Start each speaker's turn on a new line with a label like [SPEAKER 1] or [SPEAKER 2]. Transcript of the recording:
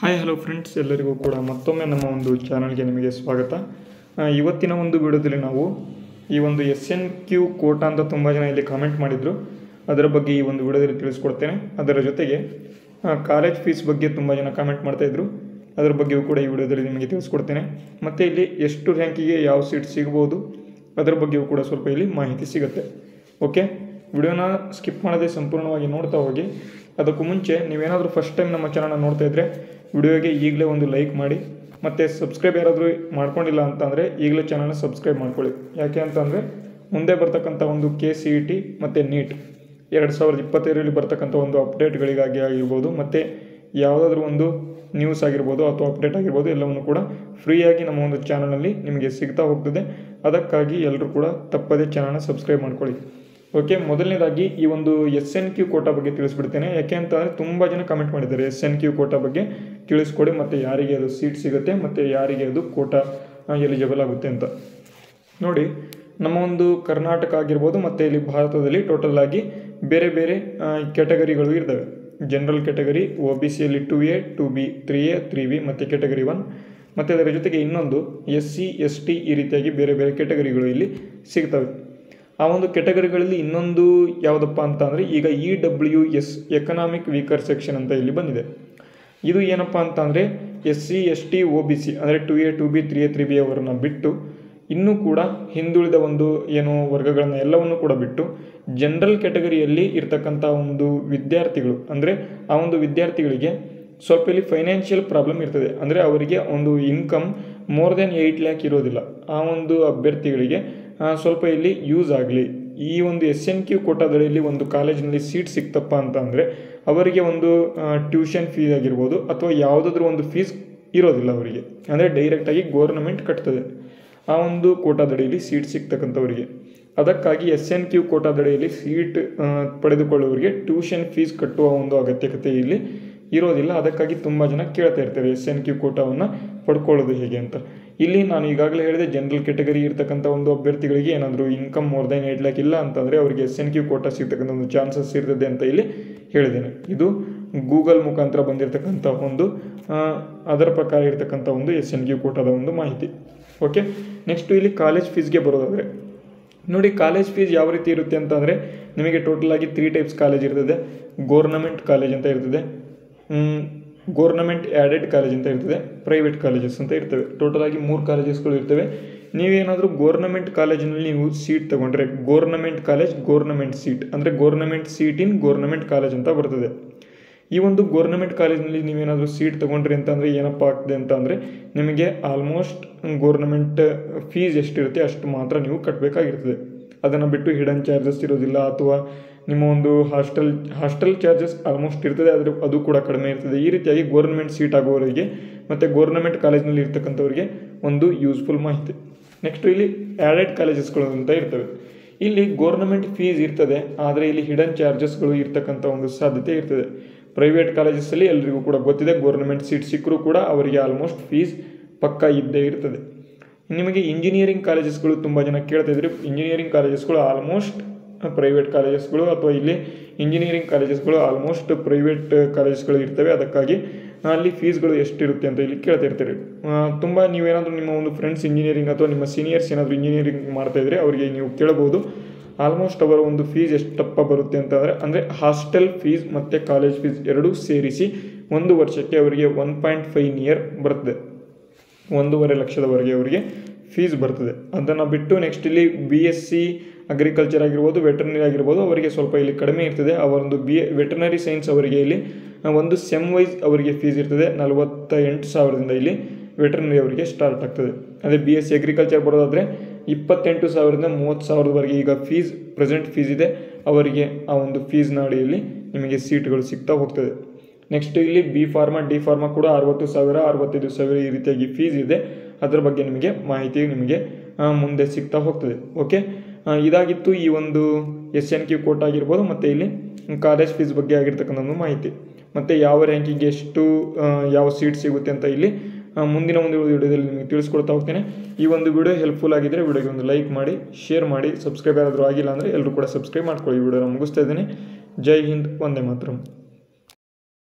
[SPEAKER 1] Hi hello friends, ಎಲ್ಲರಿಗೂ ಕೂಡ ಮತ್ತೊಮ್ಮೆ ನಮ್ಮ ಒಂದು ಚಾನಲ್ಗೆ ನಿಮಗೆ ಸ್ವಾಗತ. ಇವತ್ತಿನ ಒಂದು ವಿಡಿಯೋದಲ್ಲಿ ನಾವು ಈ ಒಂದು SNQ ಕೋಟಾ ಅಂತ ತುಂಬ ಜನ ಇಲ್ಲಿ ಕಾಮೆಂಟ್ ಮಾಡಿದರು. ಅದರ ಬಗ್ಗೆ ಈ ಒಂದು ವಿಡಿಯೋದಲ್ಲಿ ತಿಳಿಸ್ಕೊಡ್ತೇನೆ. ಅದರ ಜೊತೆಗೆ ಕಾಲೇಜ್ ಫೀಸ್ ಬಗ್ಗೆ ತುಂಬ ಜನ ಕಾಮೆಂಟ್ ಮಾಡ್ತಾಯಿದ್ರು. ಅದರ ಬಗ್ಗೆಯೂ ಕೂಡ ಈ ವಿಡಿಯೋದಲ್ಲಿ ನಿಮಗೆ ತಿಳಿಸ್ಕೊಡ್ತೇನೆ. ಮತ್ತು ಇಲ್ಲಿ ಎಷ್ಟು ರ್ಯಾಂಕಿಗೆ ಯಾವ ಸೀಟ್ ಸಿಗ್ಬೋದು ಅದರ ಬಗ್ಗೆಯೂ ಕೂಡ ಸ್ವಲ್ಪ ಇಲ್ಲಿ ಮಾಹಿತಿ ಸಿಗುತ್ತೆ. ಓಕೆ, ವಿಡಿಯೋನ ಸ್ಕಿಪ್ ಮಾಡದೆ ಸಂಪೂರ್ಣವಾಗಿ ನೋಡ್ತಾ ಹೋಗಿ. ಅದಕ್ಕೂ ಮುಂಚೆ ನೀವೇನಾದರೂ ಫಸ್ಟ್ ಟೈಮ್ ನಮ್ಮ ಚಾನಲ್ನ ನೋಡ್ತಾ ಇದ್ದರೆ ವಿಡಿಯೋಗೆ ಈಗಲೇ ಒಂದು ಲೈಕ್ ಮಾಡಿ, ಮತ್ತು ಸಬ್ಸ್ಕ್ರೈಬ್ ಯಾರಾದರೂ ಮಾಡ್ಕೊಂಡಿಲ್ಲ ಅಂತಂದರೆ ಈಗಲೇ ಚಾನಲ್ನ ಸಬ್ಸ್ಕ್ರೈಬ್ ಮಾಡ್ಕೊಳ್ಳಿ. ಯಾಕೆ ಅಂತಂದರೆ ಮುಂದೆ ಬರ್ತಕ್ಕಂಥ ಒಂದು KCET ಮತ್ತು NEET 2025ರಲ್ಲಿ ಬರ್ತಕ್ಕಂಥ ಒಂದು ಅಪ್ಡೇಟ್ಗಳಿಗಾಗಿ ಆಗಿರ್ಬೋದು, ಮತ್ತು ಯಾವುದಾದ್ರೂ ಒಂದು ನ್ಯೂಸ್ ಆಗಿರ್ಬೋದು ಅಥವಾ ಅಪ್ಡೇಟ್ ಆಗಿರ್ಬೋದು, ಎಲ್ಲವನ್ನು ಕೂಡ ಫ್ರೀಯಾಗಿ ನಮ್ಮ ಒಂದು ಚಾನಲ್ನಲ್ಲಿ ನಿಮಗೆ ಸಿಗ್ತಾ ಹೋಗ್ತದೆ. ಅದಕ್ಕಾಗಿ ಎಲ್ಲರೂ ಕೂಡ ತಪ್ಪದೇ ಚಾನಲ್ನ ಸಬ್ಸ್ಕ್ರೈಬ್ ಮಾಡ್ಕೊಳ್ಳಿ. ಓಕೆ, ಮೊದಲನೇದಾಗಿ ಈ ಒಂದು SNQ ಕೋಟಾ ಬಗ್ಗೆ ತಿಳಿಸ್ಬಿಡ್ತೇನೆ. ಯಾಕೆ ಅಂತಂದರೆ ತುಂಬ ಜನ ಕಮೆಂಟ್ ಮಾಡಿದ್ದಾರೆ SNQ ಕೋಟಾ ಬಗ್ಗೆ ತಿಳಿಸ್ಕೊಡಿ, ಮತ್ತು ಯಾರಿಗೆ ಅದು ಸೀಟ್ ಸಿಗುತ್ತೆ ಮತ್ತು ಯಾರಿಗೆ ಅದು ಕೋಟಾ ಎಲಿಜಿಬಲ್ ಆಗುತ್ತೆ ಅಂತ. ನೋಡಿ, ನಮ್ಮ ಒಂದು ಕರ್ನಾಟಕ ಆಗಿರ್ಬೋದು ಮತ್ತು ಇಲ್ಲಿ ಭಾರತದಲ್ಲಿ ಟೋಟಲ್ ಆಗಿ ಬೇರೆ ಬೇರೆ ಕ್ಯಾಟಗರಿಗಳು ಇರ್ತವೆ. General category, OBCಯಲ್ಲಿ 2A 2B 3A 3B ಮತ್ತು ಕ್ಯಾಟಗರಿ 1, ಮತ್ತು ಅದರ ಜೊತೆಗೆ ಇನ್ನೊಂದು SC ST ಈ ರೀತಿಯಾಗಿ ಬೇರೆ ಬೇರೆ ಕ್ಯಾಟಗರಿಗಳು ಇಲ್ಲಿ ಸಿಗ್ತವೆ. ಆ ಒಂದು ಕ್ಯಾಟಗರಿಗಳಲ್ಲಿ ಇನ್ನೊಂದು ಯಾವುದಪ್ಪ ಅಂತ ಅಂದರೆ ಈಗ EWS ಎಕನಾಮಿಕ್ ವೀಕರ್ ಸೆಕ್ಷನ್ ಅಂತ ಇಲ್ಲಿ ಬಂದಿದೆ. ಇದು ಏನಪ್ಪ ಅಂತ ಅಂದರೆ SC ST OBC ಅಂದರೆ 2A 2B 3A 3B ಅವರನ್ನು ಬಿಟ್ಟು ಇನ್ನೂ ಕೂಡ ಹಿಂದುಳಿದ ಒಂದು ಏನು ವರ್ಗಗಳನ್ನು ಎಲ್ಲವನ್ನು ಕೂಡ ಬಿಟ್ಟು ಜನರಲ್ ಕ್ಯಾಟಗರಿಯಲ್ಲಿ ಇರ್ತಕ್ಕಂಥ ಒಂದು ವಿದ್ಯಾರ್ಥಿಗಳು, ಅಂದರೆ ಆ ಒಂದು ವಿದ್ಯಾರ್ಥಿಗಳಿಗೆ ಸ್ವಲ್ಪ ಇಲ್ಲಿ ಫೈನಾನ್ಷಿಯಲ್ ಪ್ರಾಬ್ಲಮ್ ಇರ್ತದೆ. ಅಂದರೆ ಅವರಿಗೆ ಒಂದು ಇನ್ಕಮ್ ಮೋರ್ ದೆನ್ 8 lakh ಇರೋದಿಲ್ಲ. ಆ ಒಂದು ಅಭ್ಯರ್ಥಿಗಳಿಗೆ ಸ್ವಲ್ಪ ಇಲ್ಲಿ ಯೂಸ್ ಆಗಲಿ, ಈ ಒಂದು SNQ ಕೋಟಾದಲ್ಲಿ ಒಂದು ಕಾಲೇಜಿನಲ್ಲಿ ಸೀಟ್ ಸಿಕ್ತಪ್ಪ ಅಂತ ಅಂದರೆ ಅವರಿಗೆ ಒಂದು ಟ್ಯೂಷನ್ ಫೀಸ್ ಆಗಿರ್ಬೋದು ಅಥವಾ ಯಾವುದಾದ್ರೂ ಒಂದು ಫೀಸ್ ಇರೋದಿಲ್ಲ ಅವರಿಗೆ, ಅಂದರೆ ಡೈರೆಕ್ಟಾಗಿ ಗೋರ್ನಮೆಂಟ್ ಕಟ್ತದೆ ಆ ಒಂದು ಕೋಟಾದಡಿಯಲ್ಲಿ ಸೀಟ್ ಸಿಗ್ತಕ್ಕಂಥವರಿಗೆ. ಅದಕ್ಕಾಗಿ SNQ ಕೋಟಾದಡಿಯಲ್ಲಿ ಸೀಟ್ ಪಡೆದುಕೊಳ್ಳುವವರಿಗೆ ಟ್ಯೂಷನ್ ಫೀಸ್ ಕಟ್ಟುವ ಒಂದು ಅಗತ್ಯತೆ ಇಲ್ಲಿ ಇರೋದಿಲ್ಲ. ಅದಕ್ಕಾಗಿ ತುಂಬ ಜನ ಕೇಳ್ತಾ ಇರ್ತಾರೆ SNQ ಕೋಟಾವನ್ನು ಪಡ್ಕೊಳ್ಳೋದು ಹೇಗೆ ಅಂತ. ಇಲ್ಲಿ ನಾನು ಈಗಾಗಲೇ ಹೇಳಿದೆ, ಜನರಲ್ ಕ್ಯಾಟಗರಿ ಇರ್ತಕ್ಕಂಥ ಒಂದು ಅಭ್ಯರ್ಥಿಗಳಿಗೆ ಏನಾದರೂ ಇನ್ಕಮ್ ಮೋರ್ ದೆನ್ 8 lakh ಇಲ್ಲ ಅಂತಂದರೆ ಅವರಿಗೆ SNQ ಕೋಟಾ ಸಿಗ್ತಕ್ಕಂಥ ಒಂದು ಚಾನ್ಸಸ್ ಇರ್ತದೆ ಅಂತ ಇಲ್ಲಿ ಹೇಳಿದ್ದೇನೆ. ಇದು ಗೂಗಲ್ ಮುಖಾಂತರ ಬಂದಿರತಕ್ಕಂಥ ಒಂದು ಅದರ ಪ್ರಕಾರ ಇರ್ತಕ್ಕಂಥ ಒಂದು SNQ ಕೋಟಾದ ಒಂದು ಮಾಹಿತಿ. ಓಕೆ, ನೆಕ್ಸ್ಟು ಇಲ್ಲಿ ಕಾಲೇಜ್ ಫೀಸ್ಗೆ ಬರೋದಾದರೆ ನೋಡಿ, ಕಾಲೇಜ್ ಫೀಸ್ ಯಾವ ರೀತಿ ಇರುತ್ತೆ ಅಂತಂದರೆ ನಿಮಗೆ ಟೋಟಲ್ ಆಗಿ 3 ಟೈಪ್ಸ್ ಕಾಲೇಜ್ ಇರ್ತದೆ. ಗೋರ್ನಮೆಂಟ್ ಕಾಲೇಜ್ ಅಂತ ಇರ್ತದೆ, ಗೋರ್ನಮೆಂಟ್ ಆ್ಯಡೆಡ್ ಕಾಲೇಜ್ ಅಂತ ಇರ್ತದೆ, ಪ್ರೈವೇಟ್ ಕಾಲೇಜಸ್ ಅಂತ ಇರ್ತವೆ. ಟೋಟಲ್ ಆಗಿ 3 ಕಾಲೇಜಸ್ಗಳು ಇರ್ತವೆ. ನೀವೇನಾದರೂ ಗೋರ್ನಮೆಂಟ್ ಕಾಲೇಜಿನಲ್ಲಿ ನೀವು ಸೀಟ್ ತೊಗೊಂಡ್ರೆ ಗೋರ್ನಮೆಂಟ್ ಕಾಲೇಜ್ ಗೋರ್ನಮೆಂಟ್ ಸೀಟ್ ಅಂದರೆ ಗೋರ್ನಮೆಂಟ್ ಸೀಟ್ ಇನ್ ಗೋರ್ನಮೆಂಟ್ ಕಾಲೇಜ್ ಅಂತ ಬರ್ತದೆ. ಈ ಒಂದು ಗೋರ್ನಮೆಂಟ್ ಕಾಲೇಜಿನಲ್ಲಿ ನೀವೇನಾದರೂ ಸೀಟ್ ತೊಗೊಂಡ್ರಿ ಅಂತಂದರೆ ಏನಪ್ಪ ಆಗ್ತದೆ ಅಂತ ಅಂದರೆ ನಿಮಗೆ ಆಲ್ಮೋಸ್ಟ್ ಗೋರ್ನಮೆಂಟ್ ಫೀಸ್ ಎಷ್ಟಿರುತ್ತೆ ಅಷ್ಟು ಮಾತ್ರ ನೀವು ಕಟ್ಟಬೇಕಾಗಿರ್ತದೆ. ಅದನ್ನು ಬಿಟ್ಟು ಹಿಡನ್ ಚಾರ್ಜಸ್ ಇರೋದಿಲ್ಲ, ಅಥವಾ ನಿಮ್ಮ ಒಂದು ಹಾಸ್ಟೆಲ್ ಚಾರ್ಜಸ್ ಆಲ್ಮೋಸ್ಟ್ ಇರ್ತದೆ, ಆದರೆ ಅದು ಕೂಡ ಕಡಿಮೆ ಇರ್ತದೆ. ಈ ರೀತಿಯಾಗಿ ಗೋರ್ನಮೆಂಟ್ ಸೀಟ್ ಆಗೋವರಿಗೆ ಮತ್ತು ಗೋರ್ನಮೆಂಟ್ ಕಾಲೇಜಿನಲ್ಲಿ ಇರ್ತಕ್ಕಂಥವರಿಗೆ ಒಂದು ಯೂಸ್ಫುಲ್ ಮಾಹಿತಿ. ನೆಕ್ಸ್ಟ್ ಇಲ್ಲಿ ಆ್ಯಡೆಡ್ ಕಾಲೇಜಸ್ಗಳು ಅಂತ ಇರ್ತವೆ. ಇಲ್ಲಿ ಗೋರ್ನಮೆಂಟ್ ಫೀಸ್ ಇರ್ತದೆ, ಆದರೆ ಇಲ್ಲಿ ಹಿಡನ್ ಚಾರ್ಜಸ್ಗಳು ಇರ್ತಕ್ಕಂಥ ಒಂದು ಸಾಧ್ಯತೆ ಇರ್ತದೆ. ಪ್ರೈವೇಟ್ ಕಾಲೇಜಸ್ಸಲ್ಲಿ ಎಲ್ರಿಗೂ ಕೂಡ ಗೊತ್ತಿದೆ, ಗೋರ್ನಮೆಂಟ್ ಸೀಟ್ ಸಿಕ್ಕರೂ ಕೂಡ ಅವರಿಗೆ ಆಲ್ಮೋಸ್ಟ್ ಫೀಸ್ ಪಕ್ಕ ಇದ್ದೇ ಇರ್ತದೆ. ನಿಮಗೆ ಇಂಜಿನಿಯರಿಂಗ್ ಕಾಲೇಜಸ್ಗಳು ತುಂಬ ಜನ ಕೇಳ್ತಾ ಇದ್ರಿ. ಇಂಜಿನಿಯರಿಂಗ್ ಕಾಲೇಜಸ್ಗಳು ಆಲ್ಮೋಸ್ಟ್ ಪ್ರೈವೇಟ್ ಕಾಲೇಜಸ್ಗಳು, ಅಥವಾ ಇಲ್ಲಿ ಇಂಜಿನಿಯರಿಂಗ್ ಕಾಲೇಜಸ್ಗಳು ಆಲ್ಮೋಸ್ಟ್ ಪ್ರೈವೇಟ್ ಕಾಲೇಜಸ್ಗಳು ಇರ್ತವೆ. ಅದಕ್ಕಾಗಿ ಅಲ್ಲಿ ಫೀಸ್ಗಳು ಎಷ್ಟಿರುತ್ತೆ ಅಂತ ಇಲ್ಲಿ ಕೇಳ್ತಾ ಇರ್ತಾರೆ. ತುಂಬ ನೀವೇನಾದರೂ ನಿಮ್ಮ ಒಂದು ಫ್ರೆಂಡ್ಸ್ ಇಂಜಿನಿಯರಿಂಗ್ ಅಥವಾ ನಿಮ್ಮ ಸೀನಿಯರ್ಸ್ ಏನಾದರೂ ಇಂಜಿನಿಯರಿಂಗ್ ಮಾಡ್ತಾಯಿದ್ರೆ ಅವರಿಗೆ ನೀವು ಕೇಳ್ಬೋದು ಆಲ್ಮೋಸ್ಟ್ ಅವರ ಒಂದು ಫೀಸ್ ಎಷ್ಟಪ್ಪ ಬರುತ್ತೆ ಅಂತಂದರೆ, ಅಂದರೆ ಹಾಸ್ಟೆಲ್ ಫೀಸ್ ಮತ್ತು ಕಾಲೇಜ್ ಫೀಸ್ ಎರಡೂ ಸೇರಿಸಿ 1 ವರ್ಷಕ್ಕೆ ಅವರಿಗೆ 1.5 ನಿಯರ್ ಬರ್ತದೆ. 1.5 ಲಕ್ಷದವರೆಗೆ ಅವರಿಗೆ ಫೀಸ್ ಬರ್ತದೆ. ಅದನ್ನು ಬಿಟ್ಟು ನೆಕ್ಸ್ಟ್ ಇಲ್ಲಿ BSc ಅಗ್ರಿಕಲ್ಚರ್ ಆಗಿರ್ಬೋದು, ವೆಟರ್ನರಿ ಆಗಿರ್ಬೋದು, ಅವರಿಗೆ ಸ್ವಲ್ಪ ಇಲ್ಲಿ ಕಡಿಮೆ ಇರ್ತದೆ. ಅವರೊಂದು ವೆಟರ್ನರಿ ಸೈನ್ಸ್ ಅವರಿಗೆ ಇಲ್ಲಿ ಒಂದು ಸೆಮ್ ವೈಸ್ ಅವರಿಗೆ ಫೀಸ್ ಇರ್ತದೆ 48,000ದಿಂದ ಇಲ್ಲಿ ವೆಟರ್ನರಿ ಅವರಿಗೆ ಸ್ಟಾರ್ಟ್ ಆಗ್ತದೆ. ಅದೇ BSc ಅಗ್ರಿಕಲ್ಚರ್ ಬರೋದಾದರೆ 28,000ದಿಂದ 30,000ವರೆಗೆ ಈಗ ಪ್ರೆಸೆಂಟ್ ಫೀಸ್ ಇದೆ ಅವರಿಗೆ. ಆ ಒಂದು ಫೀಸ್ನ ಅಡಿಯಲ್ಲಿ ನಿಮಗೆ ಸೀಟ್ಗಳು ಸಿಗ್ತಾ ಹೋಗ್ತದೆ. ನೆಕ್ಸ್ಟ್ ಇಲ್ಲಿ B ಫಾರ್ಮಾ D ಫಾರ್ಮಾ ಕೂಡ 60,000 65,000 ಈ ರೀತಿಯಾಗಿ ಫೀಸ್ ಇದೆ. ಅದರ ಬಗ್ಗೆ ನಿಮಗೆ ಮಾಹಿತಿ ನಿಮಗೆ ಮುಂದೆ ಸಿಗ್ತಾ ಹೋಗ್ತದೆ. ಓಕೆ, ಇದಾಗಿತ್ತು ಈ ಒಂದು SNQ ಕೋಟಾ ಆಗಿರ್ಬೋದು ಮತ್ತು ಇಲ್ಲಿ ಕಾಲೇಜ್ ಫೀಸ್ ಬಗ್ಗೆ ಆಗಿರ್ತಕ್ಕಂಥ ಒಂದು ಮಾಹಿತಿ. ಮತ್ತು ಯಾವ ರ್ಯಾಂಕಿಗೆ ಎಷ್ಟು ಯಾವ ಸೀಟ್ ಸಿಗುತ್ತೆ ಅಂತ ಇಲ್ಲಿ ಮುಂದಿನ ಒಂದು ವಿಡಿಯೋದಲ್ಲಿ ನಿಮಗೆ ತಿಳಿಸ್ಕೊಡ್ತಾ ಹೋಗ್ತೇನೆ. ಈ ಒಂದು ವಿಡಿಯೋ ಹೆಲ್ಪ್ಫುಲ್ ಆಗಿದ್ದರೆ ವಿಡಿಯೋಗೆ ಒಂದು ಲೈಕ್ ಮಾಡಿ, ಶೇರ್ ಮಾಡಿ, ಸಬ್ಸ್ಕ್ರೈಬ್ ಯಾರಾದರೂ ಆಗಿಲ್ಲ ಅಂದರೆ ಎಲ್ಲರೂ ಕೂಡ ಸಬ್ಸ್ಕ್ರೈಬ್ ಮಾಡ್ಕೊಳ್ಳಿ. ಈ ವಿಡಿಯೋನ ಮುಗಿಸ್ತಾ ಇದ್ದೀನಿ. ಜೈ ಹಿಂದ್, ವಂದೇ ಮಾತರಂ.